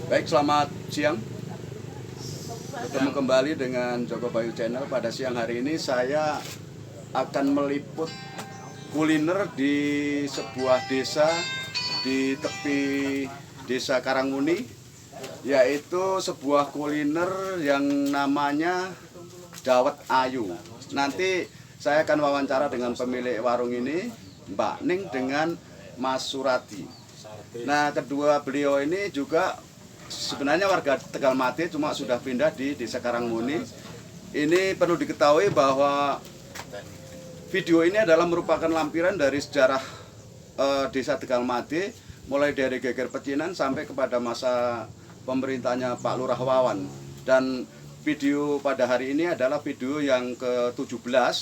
Baik, selamat siang. Ketemu kembali dengan Joko Bayu Channel. Pada siang hari ini saya akan meliput kuliner di sebuah desa di tepi desa Karangmuni, yaitu sebuah kuliner yang namanya dawet ayu. Nanti saya akan wawancara dengan pemilik warung ini, Mbak Ning dengan Mas Suradi. Nah, kedua beliau ini juga sebenarnya warga Tegalmati, cuma sudah pindah di desa Karangmuni. Ini perlu diketahui bahwa video ini adalah merupakan lampiran dari sejarah desa Tegalmati, mulai dari geger pecinan sampai kepada masa pemerintahnya Pak Lurah Wawan. Dan video pada hari ini adalah video yang ke-17.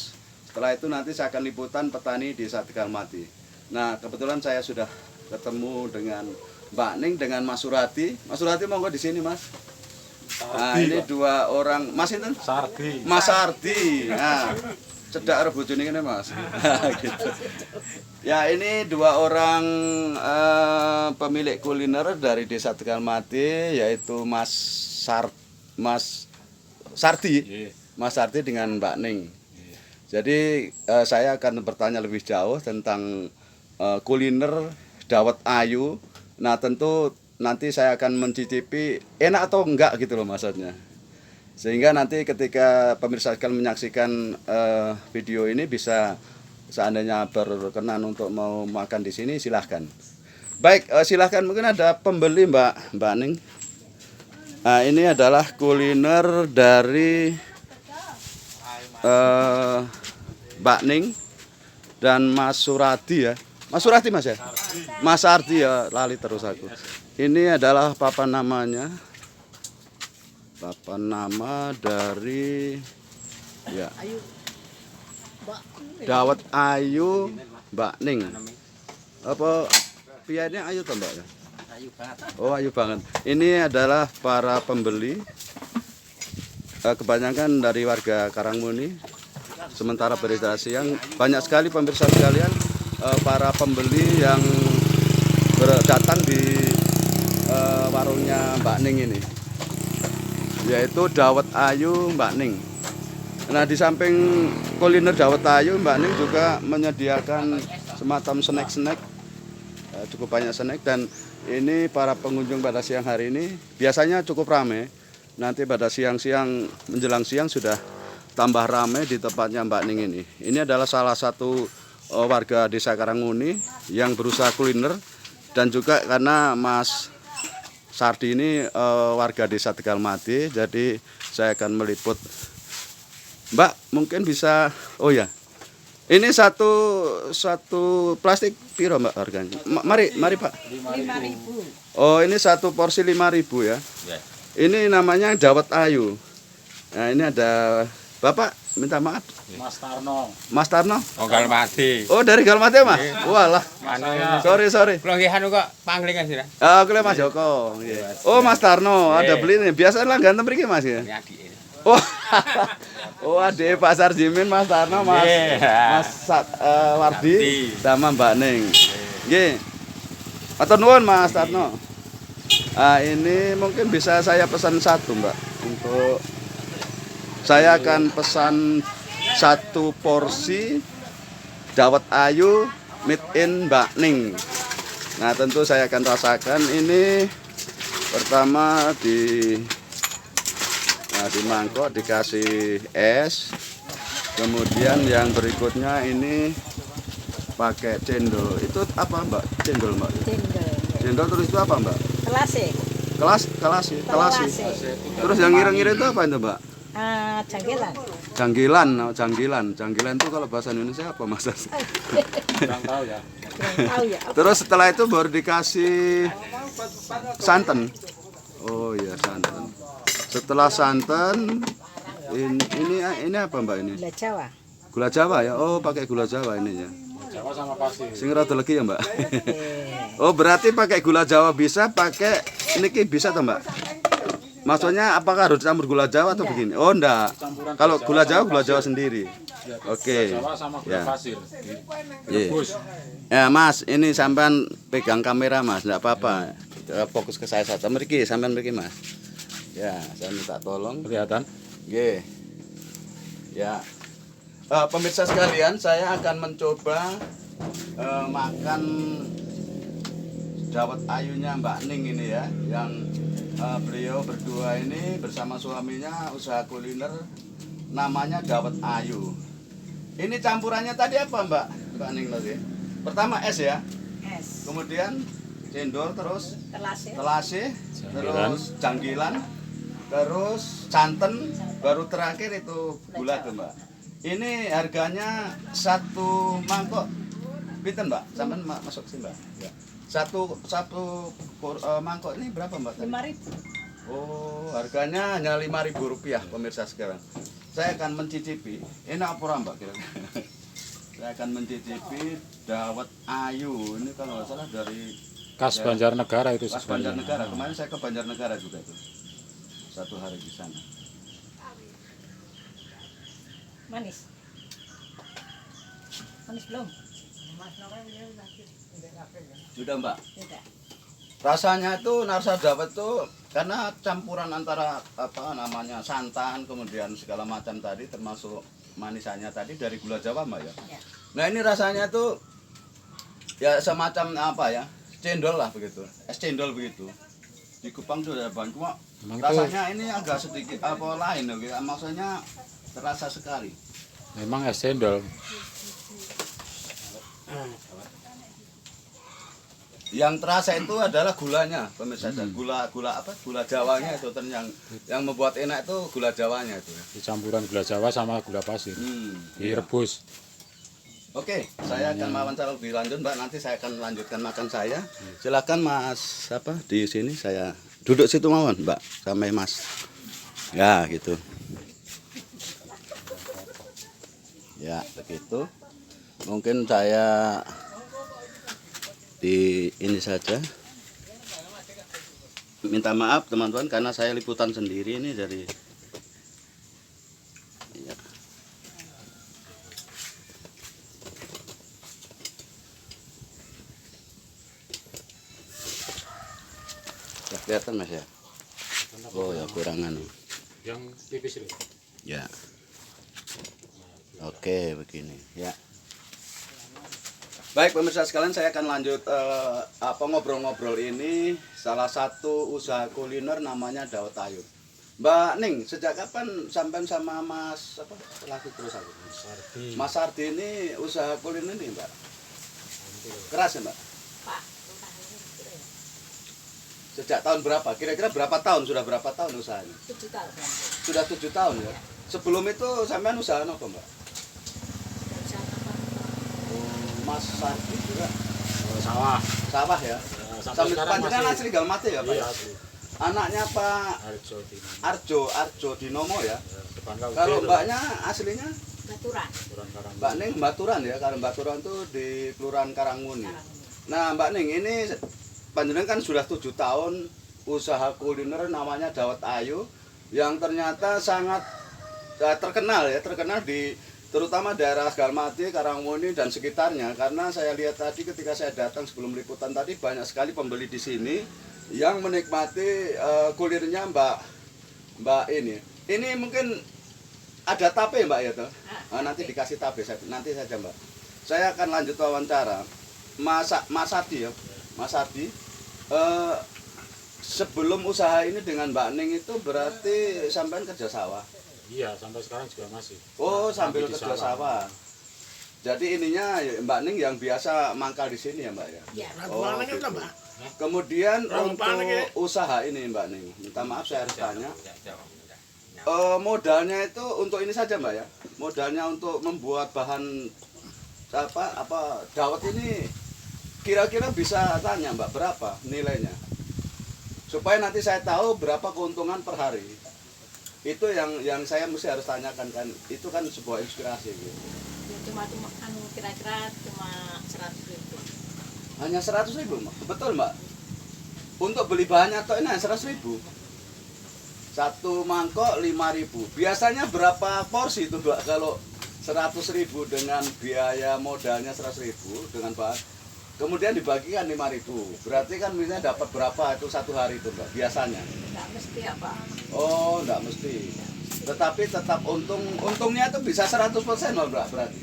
Setelah itu nanti saya akan liputan petani desa Tegalmati. Nah, kebetulan saya sudah ketemu dengan Mbak Ning dengan Mas Suradi. Mas Suradi monggo di sini, Mas. Nah, ini dua orang, Mas itu? Sardi. Mas Sardi. Nah, cedak rebojone ini, Mas. Gitu. Ya, ini dua orang pemilik kuliner dari desa Tegalmati, yaitu Mas Sardi. Mas Sardi dengan Mbak Ning. Jadi saya akan bertanya lebih jauh tentang kuliner dawet ayu. Nah, tentu nanti saya akan mencicipi enak atau enggak gitu loh maksudnya. Sehingga nanti ketika pemirsa akan menyaksikan video ini bisa seandainya berkenan untuk mau makan di sini, silahkan. Baik, silahkan, mungkin ada pembeli Mbak Ning. Nah, ini adalah kuliner dari Mbak Ning dan Mas Suradi ya. Mas Suradi, Mas ya? Mas Sardi ya, lali terus aku. Ini adalah papan namanya. Papan nama dari ya, dawet ayu Mbak Ning. Apa piannya ayu toh, Mbak ya? Ayu banget. Oh, ayu banget. Ini adalah para pembeli. Kebanyakan dari warga Karangmuni. Sementara berita siang banyak sekali pemirsa sekalian, para pembeli yang datang di warungnya Mbak Ning ini, yaitu dawet ayu Mbak Ning. Nah, di samping kuliner dawet ayu, Mbak Ning juga menyediakan semacam snack-snack, cukup banyak snack. Dan ini para pengunjung pada siang hari ini biasanya cukup ramai. Nanti pada siang-siang menjelang siang sudah tambah ramai di tempatnya Mbak Ning ini. Ini adalah salah satu warga desa Karangmuni yang berusaha kuliner, dan juga karena Mas Sardi ini warga desa Tegalmati, jadi saya akan meliput. Mbak, mungkin bisa, oh ya, ini satu plastik piro Mbak harganya? Mari Pak. 5.000. Oh, ini satu porsi 5.000 ya. Ini namanya dawet ayu. Nah, ini ada Bapak, minta maaf. Mas Tarno. Mas Tarno? Oh, Galmati. Oh, dari Galmati, Mas? Walah. Sorry. Pelanggihan kok pangling sih. Aku Mas Joko. Oh, Mas Tarno, ada beli nih. Biasa lah ganteng mriki, Mas ya. Oh. Oh, adik Pak Sarjimin, Mas Tarno, Mas Wardi sama Mbak Ning. Nggih. Matur nuwun, Mas Tarno. Ah, ini mungkin bisa saya pesan satu, Mbak. Untuk saya akan pesan satu porsi dawet ayu made in Mbak Ning. Nah, tentu saya akan rasakan ini. Pertama di mangkok dikasih es. Kemudian yang berikutnya ini pakai cendol. Itu apa, Mbak? Cendol, Mbak? Cendol terus itu apa, Mbak? Telasi. Telasi. Terus yang ngiring-ngiring itu apa itu, Mbak? Janggilan. Janggilan itu kalau bahasa Indonesia apa, Mas? Kurang tahu ya. Tahu ya. Terus setelah itu baru dikasih santan. Oh iya, santan. Setelah santan ini apa, Mbak ini? Gula Jawa. Gula Jawa ya. Oh, pakai gula Jawa ininya. Jawa sama pasir. Sing rada legi ya, Mbak. Oh, berarti pakai gula Jawa bisa, pakai niki bisa toh, Mbak? Maksudnya apakah harus campur gula Jawa atau begini? Oh, enggak. Kalau gula Jawa sendiri. Oke. Jawa sama gula Ya. pasir. Iya. Rebus. Ya, Mas, ini sampean pegang kamera, Mas, enggak apa-apa. fokus ke saya saja. Mriki, sampean mriki Mas. Ya, saya minta tolong. Kelihatan? Nggih. Ya. Pemirsa sekalian, saya akan mencoba makan dawet ayunya Mbak Ning ini ya, yang beliau berdua ini bersama suaminya usaha kuliner namanya dawet ayu. Ini campurannya tadi apa Mbak Ning tadi? Pertama es ya, Es. kemudian cendol, terus Telase. telase, terus janggilan, terus santen, baru terakhir itu gula tuh Mbak. Ini harganya satu mangkok, pinten Mbak? Sampai masuk sih Mbak. Ya. Satu mangkok ini berapa Mbak? 5.000. Oh, harganya hanya Rp5.000 pemirsa sekarang. Saya akan mencicipi. Ini apa Mbak kira-kira? Saya akan mencicipi dawet ayu. Ini kalau nggak salah dari Khas ya, Banjarnegara itu Khas sebenarnya. Banjarnegara. Kemarin saya ke Banjarnegara juga tuh. Satu hari di sana. Manis. Manis belum? Sudah Mbak. Tidak. Rasanya itu narsa dawet tuh karena campuran antara apa namanya santan kemudian segala macam tadi termasuk manisannya tadi dari gula Jawa Mbak ya. Ya. Nah ini rasanya tuh ya semacam apa ya, cendol lah begitu, es cendol begitu. Di Kupang tuh ada bahan cuma Memang itu rasanya ini agak sedikit apa lain loh, gitu. Maksudnya terasa sekali. memang es cendol. Yang terasa itu adalah gulanya, pemirsa. Gula apa? Gula Jawanya itu yang membuat enak itu gula Jawanya itu. Itu campuran gula Jawa sama gula pasir. Direbus. Oke, saya akan wawancara lebih lanjut Mbak. Nanti saya akan melanjutkan makan saya. Silakan Mas apa di sini saya duduk situ mawon Mbak sampai Mas. Ya gitu. Ya begitu. Mungkin saya di ini saja. Minta maaf teman-teman karena saya liputan sendiri ini dari. Ya. Ya, kelihatan Mas ya. Oh ya kurangan. Yang tipis itu. Ya. Oke begini ya. Baik pemirsa sekalian, saya akan lanjut ngobrol-ngobrol ini. Salah satu usaha kuliner namanya dawet ayu. Mbak Ning, sejak kapan sampai sama Mas apa? Laki terus aku. Mas Sardi ini usaha kuliner nih Mbak. Keras ya Mbak? Pak. Sejak tahun berapa? Kira-kira berapa tahun? Sudah berapa tahun usahanya? 7 tahun. Sudah 7 tahun ya. Sebelum itu sampean usaha apa Mbak? Mas Sardi juga Sawah. sawah ya. Sampai Sambil sekarang panjenengan masih. asli Galmate ya Pak? Iya, ya? asli. Anaknya Pak Arjo di Arjo Dinomo ya. depan laut. Kalau mbaknya aslinya Baturan. Kurang karang. Mbak Ning Baturan ya. Kalau Baturan tuh di Kelurahan Karangmuni. Nah Mbak Ning ini panjenengan kan sudah 7 tahun usaha kuliner namanya dawet ayu yang ternyata sangat terkenal di terutama daerah Galmati, Karangmuni dan sekitarnya, karena saya lihat tadi ketika saya datang sebelum liputan tadi banyak sekali pembeli di sini yang menikmati kulinernya Mbak ini. Ini mungkin ada tape Mbak ya toh? Nanti dikasih tape nanti saja Mbak. Saya akan lanjut wawancara Mas Sardi ya. Mas Sardi, sebelum usaha ini dengan Mbak Ning itu berarti sampean kerja sawah. Iya, sampai sekarang juga masih. Oh, sambil Di kerja sawah. Jadi ininya ya, Mbak Ning yang biasa mangkal di sini ya, Mbak ya. Iya. Oh, gitu. Kemudian untuk usaha ini Mbak Ning, minta maaf saya harus tanya. Modalnya itu untuk ini saja Mbak ya. Modalnya untuk membuat bahan apa dawet ini kira-kira bisa tanya Mbak berapa nilainya? Supaya nanti saya tahu berapa keuntungan per hari. Itu yang saya mesti harus tanyakan kan. Itu kan sebuah inspirasi gitu. Ya, cuma kira-kira cuma 100.000. Hanya 100.000 Mbak. Betul Mbak. Untuk beli bahannya toh ini 100.000. Satu mangkok 5.000. Biasanya berapa porsi itu Mbak kalau 100.000 dengan biaya modalnya 100.000 dengan bahan kemudian dibagikan 5.000. Berarti kan misalnya dapat berapa itu satu hari itu Mbak biasanya? Nggak mesti apa. Oh, enggak mesti. Tetapi tetap untungnya itu bisa 100% loh Mbak berarti.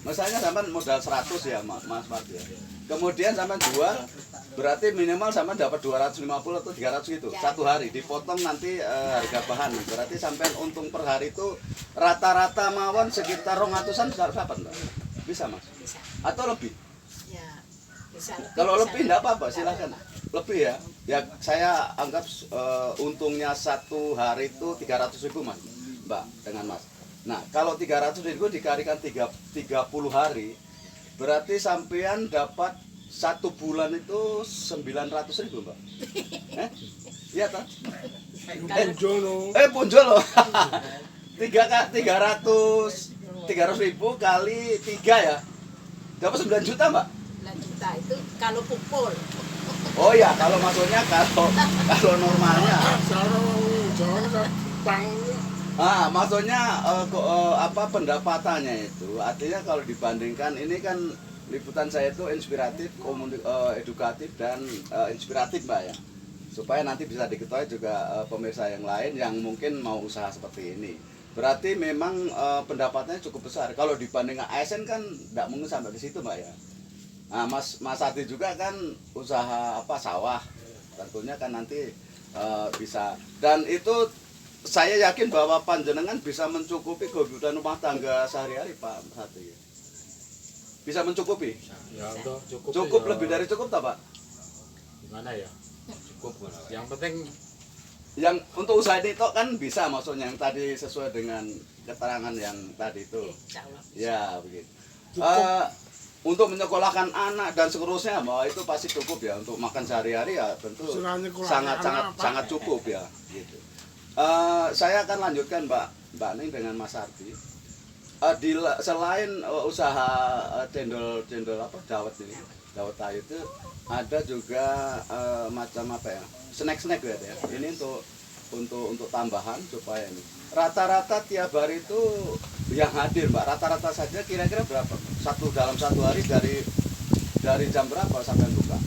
Misalnya sampai modal 100 ya Mas Pak ya. Kemudian sampai jual berarti minimal sampai dapat 250 atau 300 gitu. Satu hari dipotong nanti harga bahan. Berarti sampai untung per hari itu rata-rata mawon sekitar 200-an sudah dapat Mbak. Bisa Mas? Bisa. Atau lebih? Ya, bisa lebih. Kalau bisa lebih enggak apa-apa, Nggak silahkan. apa-apa. Lebih ya. Ya saya anggap untungnya satu hari itu 300.000 Mas, Mbak, dengan Mas. Nah, kalau 300.000 dikalikan 30 hari, berarti sampean dapat satu bulan itu 900.000 Mbak. Iya toh? Punjol loh. 300.000 kali 3 ya. Dapat 9 juta Mbak. 9 juta itu kalau pukul. Oh ya, kalau maksudnya kalau normalnya. Maksudnya apa pendapatannya itu? Artinya kalau dibandingkan ini kan liputan saya itu inspiratif, edukatif dan inspiratif Mbak ya. Supaya nanti bisa diketahui juga pemirsa yang lain yang mungkin mau usaha seperti ini. Berarti memang pendapatannya cukup besar. Kalau dibandingkan ASN kan tidak mungkin sampai di situ Mbak ya. Nah, Mas Adi juga kan usaha apa sawah, tentunya kan nanti bisa. Dan itu saya yakin bahwa panjenengan bisa mencukupi kebutuhan rumah tangga sehari-hari Pak Adi. Bisa mencukupi? Ya untuk cukup. Cukup ya, lebih dari cukup tak Pak? Gimana ya? Cukup. Yang penting Yang untuk usaha ini toh kan bisa maksudnya yang tadi sesuai dengan keterangan yang tadi itu. Insya Allah. Ya begitu. Untuk menyekolahkan anak dan seterusnya bahwa itu pasti cukup ya untuk makan sehari-hari ya tentu sangat cukup ya gitu. Saya akan lanjutkan Mbak Ning dengan Mas Ardi. Selain usaha cendol apa dawet ini, dawet tayu itu ada juga macam apa ya snack ya. Ini untuk tambahan supaya ini. Rata-rata tiap hari itu yang hadir Mbak, rata-rata saja kira-kira berapa? Dalam satu hari dari jam berapa sampai buka?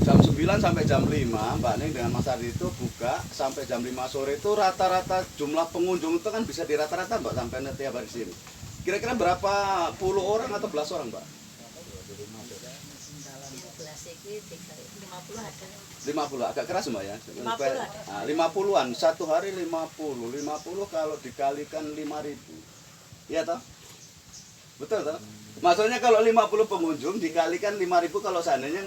Jam 9 sampai jam 5 Mbak Ning dengan Mas Ardi itu buka sampai jam 5 sore itu rata-rata jumlah pengunjung itu kan bisa di rata-rata Mbak sampai tiap hari sini. Kira-kira berapa puluh orang atau belas orang Mbak? 50 ada. 50 agak keras Mbak ya. 50 ada. 50-an satu hari 50 kalau dikalikan 5.000. Iya toh? Betul toh? Maksudnya kalau 50 pengunjung dikalikan 5.000 kalau seandainya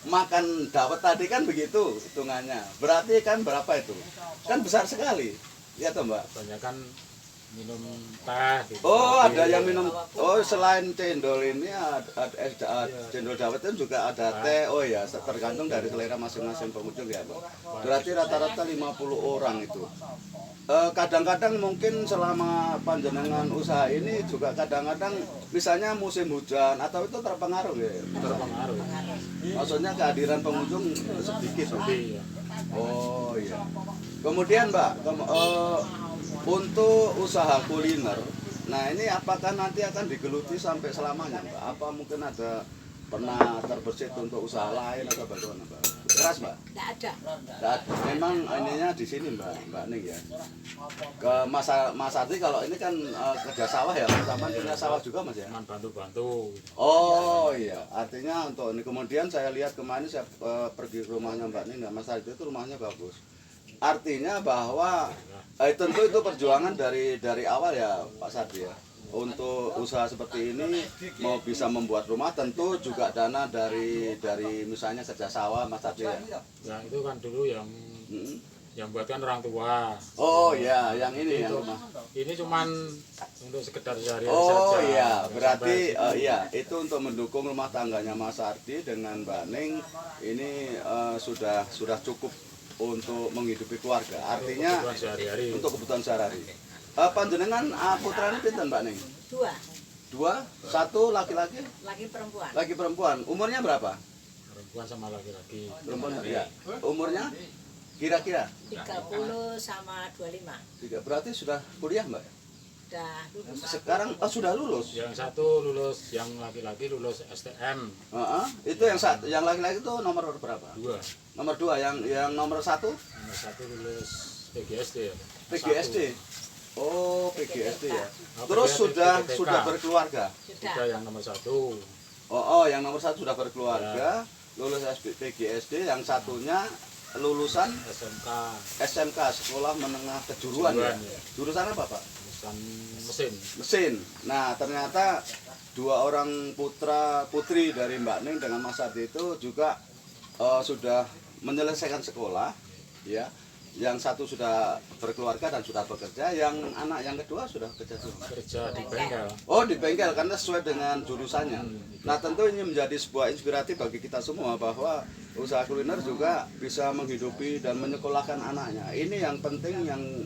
makan dawet tadi kan begitu hitungannya. Berarti kan berapa itu? Kan besar sekali. Iya toh Mbak? banyak kan minum teh gitu. Oh, ada yang minum. Oh, selain cendol ini ada cendol dawet itu juga ada teh. Oh ya, tergantung dari selera masing-masing pengunjung ya, Pak. Berarti rata-rata 50 orang itu. Kadang-kadang mungkin selama panjenengan usaha ini juga kadang-kadang misalnya musim hujan atau itu terpengaruh ya. Terpengaruh. Maksudnya kehadiran pengunjung sedikit. Iya. Oh iya. Kemudian Mbak, untuk usaha kuliner, nah ini apakah nanti akan digeluti sampai selamanya Mbak? Apa mungkin ada pernah terbersit untuk usaha lain atau bagaimana Mbak? Keras Mbak? Tidak ada. Nggak ada. Memang ininya di sini Mbak Ning ya. Ke Mas Ardi kalau ini kan kerja sawah ya, sama kerja sawah juga Mas ya? Cuman bantu-bantu. Oh iya, artinya untuk ini kemudian saya lihat kemarin saya pergi ke rumahnya Mbak Ning, Mas Ardi itu rumahnya bagus. Artinya bahwa tentu itu perjuangan dari awal ya Pak Sardi ya. Untuk usaha seperti ini mau bisa membuat rumah tentu juga dana dari misalnya kerja sawah Mas Sardi ya. Ya itu kan dulu yang buat kan orang tua. Oh iya, yang ini yang rumah. Ini cuman untuk sekedar sehari-hari Oh saja. iya, berarti iya itu untuk mendukung rumah tangganya Mas Sardi dengan Mbak Ning ini sudah cukup untuk menghidupi keluarga. Artinya Kebutuhan sehari-hari. untuk kebutuhan sehari-hari. Panjenengan putranya pinten Mbak Ning? 2. 2, 1 laki-laki, Lagi perempuan. lagi perempuan. Umurnya berapa? Perempuan sama laki-laki. Perempuan ya. Umurnya kira-kira 30 sama 25. 3. Berarti sudah kuliah Mbak? sudah lulus. Sekarang sudah lulus. Yang satu lulus, yang laki-laki lulus STM. Itu yang laki-laki itu nomor berapa? 2. Nomor 2, yang nomor 1? Nomor 1 lulus PGSD ya. PGSD. Oh, PGSD ya. Oh, Terus PGSD, sudah berkeluarga. Sudah yang nomor 1. Yang nomor 1 sudah berkeluarga, lulus PGSD, yang satunya lulusan SMK, Sekolah Menengah Kejuruan ya. Jurusan apa, Pak? Jurusan mesin. Mesin. Nah, ternyata 2 orang putra putri dari Mbak Ning dengan Mas Adi itu juga sudah menyelesaikan sekolah, ya. Yang satu sudah berkeluarga dan sudah bekerja, yang anak yang kedua sudah kerja juga. Kerja di bengkel. Oh, di bengkel karena sesuai dengan jurusannya. Nah, tentu ini menjadi sebuah inspiratif bagi kita semua bahwa usaha kuliner juga bisa menghidupi dan menyekolahkan anaknya. Ini yang penting yang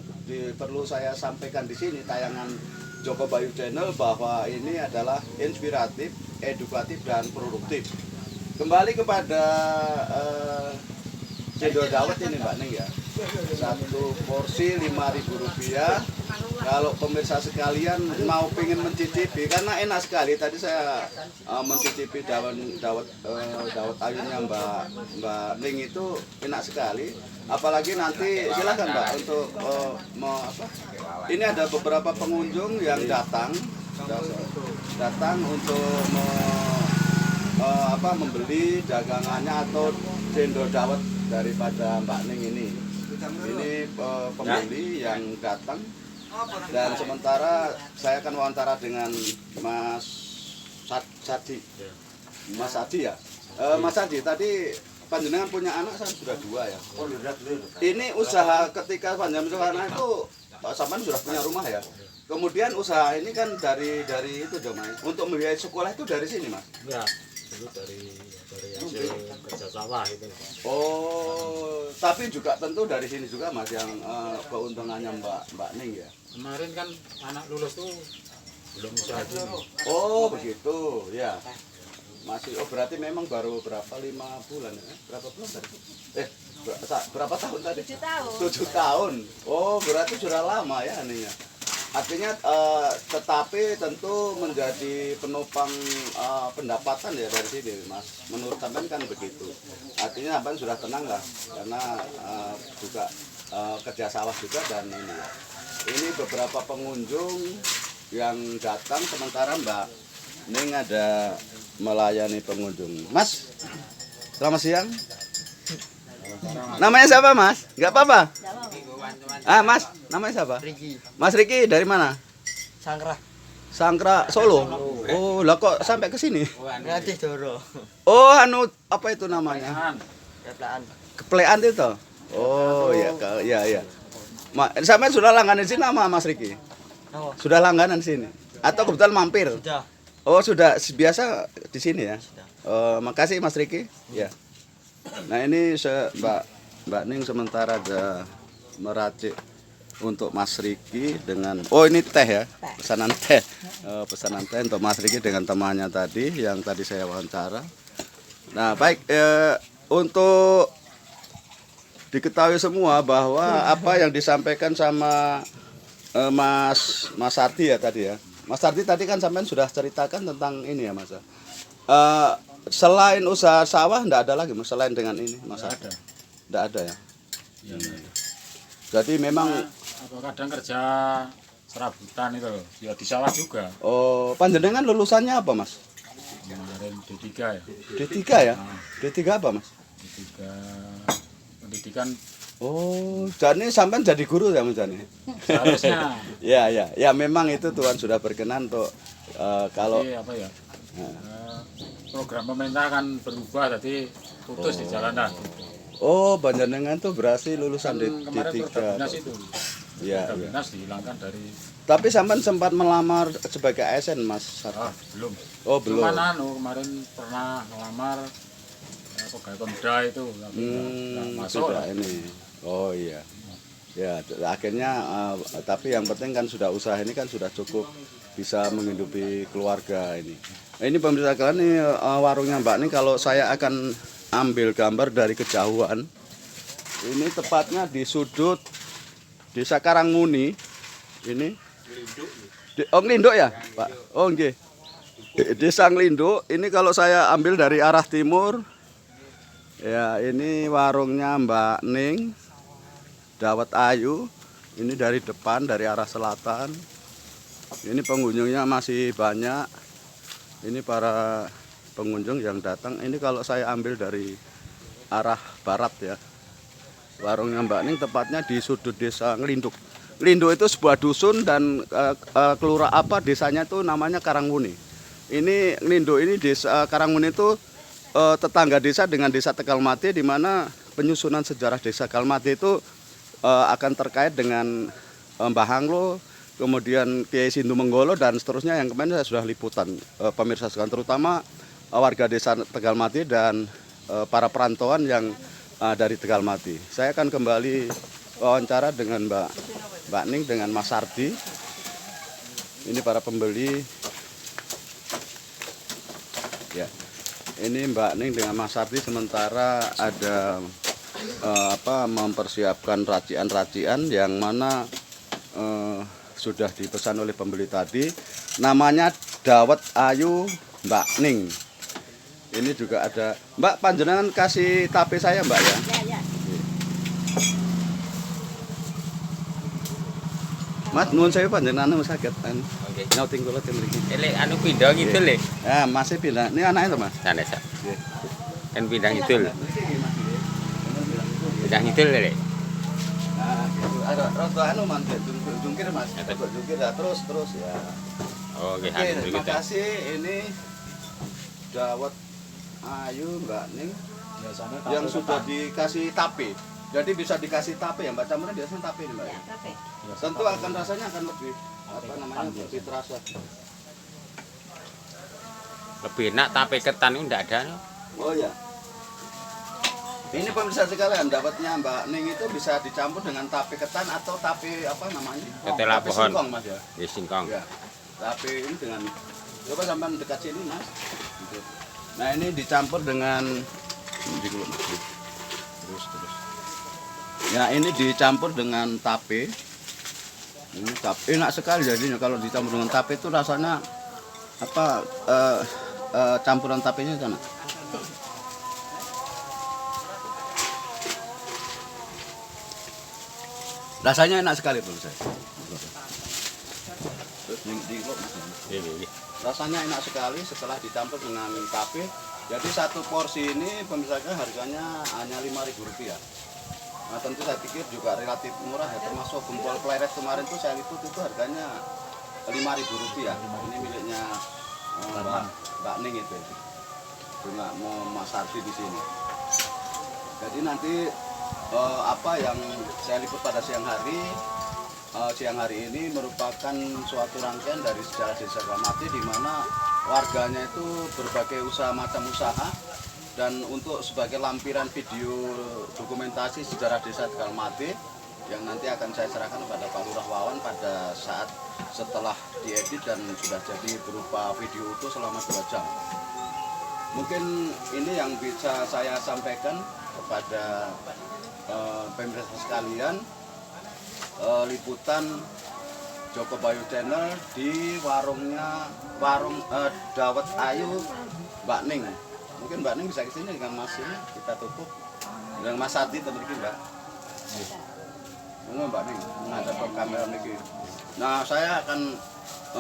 perlu saya sampaikan di sini tayangan Joko Bayu Channel, bahwa ini adalah inspiratif, edukatif dan produktif. Kembali kepada cendol dawet ini Mbak Ning ya. 1 porsi Rp5.000. Kalau pemirsa sekalian mau pengen mencicipi, karena enak sekali. Tadi saya mencicipi dawet ayunnya Mbak Ning itu enak sekali. Apalagi nanti silakan Mbak untuk ini ada beberapa pengunjung yang datang untuk membeli dagangannya atau cendol dawet daripada Mbak Ning ini. Ini pembeli yang datang, dan sementara saya akan wawancara dengan Mas Sadi. Mas Sadi ya. Mas Sadi, tadi panjenengan punya anak kan sudah 2 ya. Ini usaha ketika panjenengan anak itu sampean sudah punya rumah ya. Kemudian usaha ini kan dari itu dong Mas. Untuk membiayai sekolah itu dari sini Mas. Ya, itu dari hasil kerja sawah itu. Oh, tapi juga tentu dari sini juga Mas yang keuntungannya Mbak Ning ya. Kemarin kan anak lulus tuh belum usaha gini. Oh, begitu ya. Masih berarti memang baru berapa 5 bulan ya? Berapa bulan tadi? Berapa tahun tadi? 7 tahun. 7 tahun. Oh, berarti sudah lama ya ininya. Artinya tetapi tentu menjadi penopang pendapatan ya dari sini Mas. Menurut sampean kan begitu. Artinya sampean sudah tenang lah karena juga kerja sawah juga dan ini ya. Ini beberapa pengunjung yang datang, sementara Mbak Ning ada melayani pengunjung. Mas, selamat siang. Namanya siapa Mas? Enggak apa-apa. Mas, namanya siapa? Riki. Mas Riki dari mana? Sangkra Solo. Oh, lah kok sampai ke sini? Ngatih Doro. Oh, apa itu namanya? Keplaan. Keplean itu. Oh, ya. Sampai sudah langganan sini sama Mas Riki? Oh. Sudah langganan sini? Atau kebetulan mampir? Sudah. Oh, sudah biasa di sini ya? Oh, makasih Mas Riki. Ya. Nah, ini Mbak Ning sementara ada meracik untuk Mas Riki dengan ini teh ya, pesanan teh. Pesanan teh untuk Mas Riki dengan temannya tadi yang tadi saya wawancara. Nah, baik, untuk diketahui semua bahwa apa yang disampaikan sama Mas Sardi ya tadi ya. Mas Sardi tadi kan sampean sudah ceritakan tentang ini ya Mas. Selain usaha sawah enggak ada lagi Mas, selain dengan ini Mas? Enggak ada ya. Jadi memang kadang kerja serabutan itu ya di sawah juga. Oh, panjenengan lulusannya apa Mas? Kemarin D3 ya. D3 ya? D3 apa Mas? D3 pendidikan. Oh, jadi sampean jadi guru ya Mas Jani? Seharusnya. Ya, memang itu Tuhan sudah berkenan untuk kalau apa ya? Program pemerintah kan berubah, jadi putus di jalanan. Oh, panjenengan tuh berhasil lulusan Kemarin D3. Perdabinas itu. Iya. Perdabinas dihilangkan dari. Tapi sampean sempat melamar sebagai ASN Mas? Belum. Oh, belum. Cuman kemarin pernah melamar pegawai Pemda itu, tapi nggak masuk. Sudah ini. Oh iya. Ya, akhirnya tapi yang penting kan sudah usaha ini kan sudah cukup bisa menghidupi keluarga ini. Nah, ini pemirsa kalian ini warungnya Mbak Ning, kalau saya akan ambil gambar dari kejauhan. Ini tepatnya di sudut Desa Karangmuni. Ini Oh Nglinduk ya, Pak. Oh nggih. Desa Nglinduk. Ini kalau saya ambil dari arah timur, ya ini warungnya Mbak Ning, Dawet Ayu. Ini dari depan, dari arah selatan. Ini pengunjungnya masih banyak. Ini para pengunjung yang datang. Ini kalau saya ambil dari arah barat ya. Warungnya Mbak Ning tepatnya di sudut desa Nglinduk. Nglinduk itu sebuah dusun dan kelurahan desanya itu namanya Karangmuni. Ini Nglinduk ini desa Karangmuni itu tetangga desa dengan desa Tegalmati, di mana penyusunan sejarah desa Tegalmati itu akan terkait dengan Mbah Hanglo, kemudian Kiai Sindu Menggolo dan seterusnya yang kemarin saya sudah liputan pemirsa sekalian, terutama warga desa Tegalmati dan para perantauan yang dari Tegalmati. Saya akan kembali wawancara dengan Mbak Ning dengan Mas Sardi. Ini para pembeli. Ya. Ini Mbak Ning dengan Mas Sardi, sementara ada mempersiapkan racian-racian yang mana sudah dipesan oleh pembeli tadi. Namanya Dawet Ayu Mbak Ning. Ini juga ada. Mbak, panjenengan kasih tape saya, Mbak ya. Ya, ya. Mas, nuwun saya panjenengan saged Oke. nyauting kula ten mriki. Elek anu pindah ngidul le. Ya, Mas pindah. Ini anaknya tuh, Mas. Sana sak. Nggih. Kan pindah ngidul. Mriki nggih, Mas. Pindah ngidul le. Nah, gitu. Ada rada anu Man, jungkir Mas. Jungkir ya, terus ya. Oh, nggih Oke, anu terima berikut. kasih. Ini Dawet Ayu Mbak Ning yang sudah dikasih tape. Jadi bisa dikasih tape ya Mbak, campuran biasanya tape nih Mbak. Ya, tapi Tentu akan rasanya akan lebih lebih terasa. Lebih enak tape ketan itu ndak ada. Oh ya. Ini pemirsa sekalian, dapatnya Mbak Ning itu bisa dicampur dengan tape ketan atau tape apa namanya? Ketela Tape pohon. singkong Mas ya. Nggih singkong. Ya. Tape ini dengan coba sampai dekat sini Mas. Gitu. Nah, ini dicampur dengan terus. Ya, ini dicampur dengan tape. Ini tape enak sekali jadinya kalau dicampur dengan tape itu rasanya apa campuran tapenya sana. Rasanya enak sekali tuh saya. Terus Nggih. rasanya enak sekali setelah dicampur dengan tape. Jadi satu porsi ini pemirsa harganya hanya Rp5.000. Nah, tentu saya pikir juga relatif murah ya, termasuk gempol pleret kemarin tuh saya liput itu harganya Rp5.000. Ini miliknya Mbak Ning itu. Cuma mau Mas Sardi di sini. Jadi nanti apa yang saya liput pada siang hari ini merupakan suatu rangkaian dari sejarah desa Tegalmati, di mana warganya itu berbagai macam usaha, dan untuk sebagai lampiran video dokumentasi sejarah desa Tegalmati yang nanti akan saya serahkan kepada Pak Lurah Wawan pada saat setelah diedit dan sudah jadi berupa video utuh selama 2 jam. Mungkin ini yang bisa saya sampaikan kepada pemirsa sekalian, liputan Joko Bayu Channel di warung Dawet Ayu Mbak Ning. Mungkin Mbak Ning bisa ke sini dengan Mas ini kita tutup dengan Mas Sardi teman-teman Mbak. Mbak Ning menghadap ke kamera niki. Nah, saya akan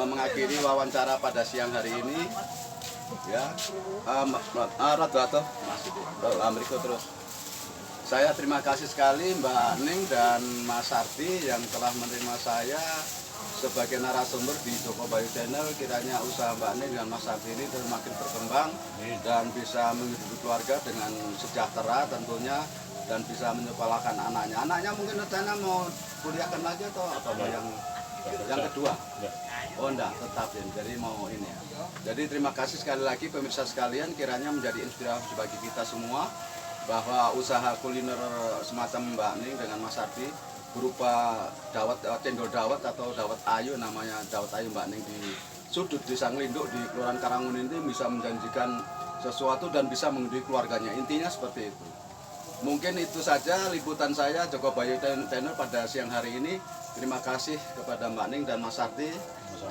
mengakhiri wawancara pada siang hari ini. Ya, rada Mas Amerika terus. Saya terima kasih sekali Mbak Ning dan Mas Sardi yang telah menerima saya sebagai narasumber di Joko Bayu Channel. Kiranya usaha Mbak Ning dan Mas Sardi ini semakin berkembang dan bisa menghidupi keluarga dengan sejahtera tentunya, dan bisa menyekolahkan anaknya. Anaknya mungkin rencana mau kuliahkan lagi atau apa Mbak yang kedua? Oh enggak, tetap ya. Jadi mau ini ya. Jadi terima kasih sekali lagi pemirsa sekalian, kiranya menjadi inspirasi bagi kita semua bahwa usaha kuliner semacam Mbak Ning dengan Mas Sardi berupa cendol dawet atau dawet ayu, namanya dawet ayu Mbak Ning di sudut desa Nglinduk di Kelurahan Karangmuni ini bisa menjanjikan sesuatu dan bisa menghidupi keluarganya. Intinya seperti itu. Mungkin itu saja liputan saya Joko Bayu Channel pada siang hari ini. Terima kasih kepada Mbak Ning dan Mas Sarti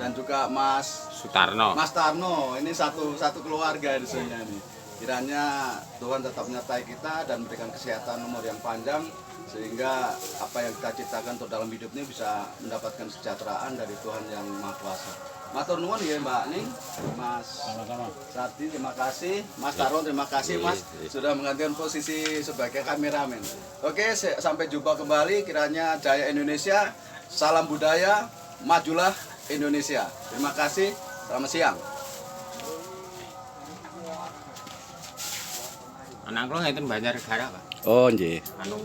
dan juga Mas Sutarno. Mas Tarno. Ini satu keluarga di sini nih. Kiranya Tuhan tetap menyertai kita dan memberikan kesehatan umur yang panjang sehingga apa yang kita ciptakan untuk dalam hidup ini bisa mendapatkan kesejahteraan dari Tuhan yang Maha Kuasa. Matur nuwun ya Mbak Ning, Mas Sama-sama. Sarti terima kasih, Mas Tarno terima kasih Mas sudah menggantikan posisi sebagai kameramen. Oke, sampai jumpa kembali. Kiranya Jaya Indonesia, salam budaya, majulah Indonesia. Terima kasih, selamat siang. Anak kula ngeten Banjarnegara, Pak. Oh, nggih. Anu